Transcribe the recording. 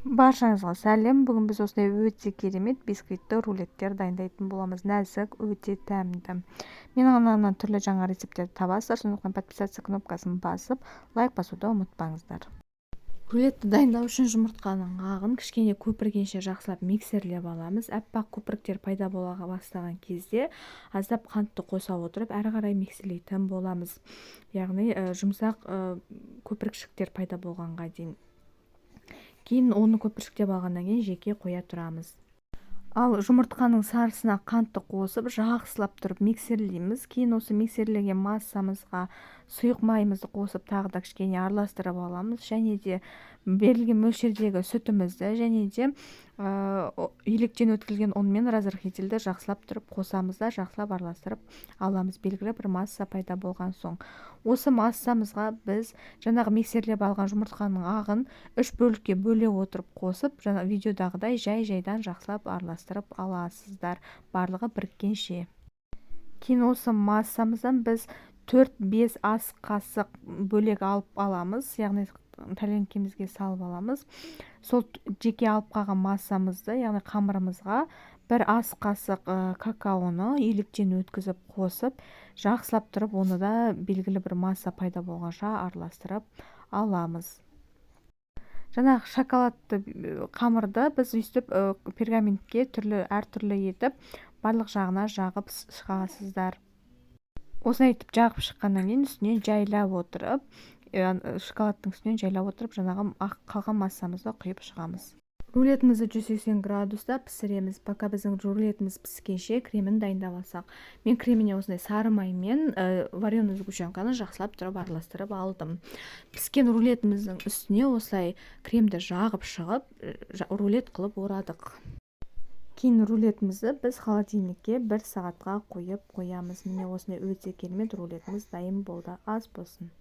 Баршаңызға сәлем. Бүгін біз осындай өте керемет бисквитті рулеттер дайындайтын боламыз. Нәзік, өте тәмді. Менің каналымнан түрлі жаңа рецептерді табасыздар. Сондықтан подписаться кнопкасын басып, лайк басуды ұмытпаңыздар. Рулетті дайындау үшін жұмыртқаның ағын кішкене көпіргенше жақсылап миксерлеп аламыз. Аппақ көпіріктер пайда бола бастаған кезде аздап қантты қоса отырып, әрі қарай миксерлейтін боламыз. Яғни жұмсақ көпірікшіктер пайда болғанға дейін. Кейін оны көпіршіктеп алғаннан кейін жеке қоя тұрамыз. Ал жұмыртқаның сарысына қантты қосып, жақсылап тұрып миксерлейміз. Кейін осы миксерлеген массамызға сұйық майымызды қосып, тағы да кішкене араластырып аламыз. Және де берілген мөлшердегі сүтімізді және де електен өткізілген ұнмен разрыхлителді жақсылап тұрып қосамыз да жақсылап араластырып аламыз. Белгілі бір масса пайда болған соң, осы массамызға біз жаңағы миксерлеп алған жұмыртқаның ағын 3 бөлікке бөле отырып қосып, жаңа видеодағыдай жай-жайдан жақсылап араластырып аласыздар, барлығы біріккенше. Кейін осы массамыздан біз 4-5 ас қасық бөлек алып аламыз, яғни тәлінкемізге салып аламыз. Сол жеке алып қалған массамызды, яғни қамырымызға 1 ас қасық какаоны електен өткізіп қосып, жақсылап тұрып, оны да белгілі бір масса пайда болғанша араластырып аламыз. Жаңағы шоколадты қамырды біз өйстіп пергаментке әртүрлі етіп, барлық жағына жағып шығасыздар. Осылай етіп жағып шыққаннан кейін үстінен жайлап отырып, шоколадтың үстінен жайлап отырып, жаңағы қалған массамызды құйып шығамыз. Рулетімізді 180 градуста пісіреміз. Пока біздің рулетіміз піскенше кремін дайындап алсақ. Мен креміне осындай сары маймен вареный сгущенканы жақсылап тұрып араластырып алдым. Піскен рулетіміздің үстіне осылай кремді жағып шығып, рулет қылып орадық. Кейін рулетімізді біз холодильникке 1 сағатқа қойып қоямыз. Міне осындай өте керемет рулетіміз дайын болды. Ас болсын.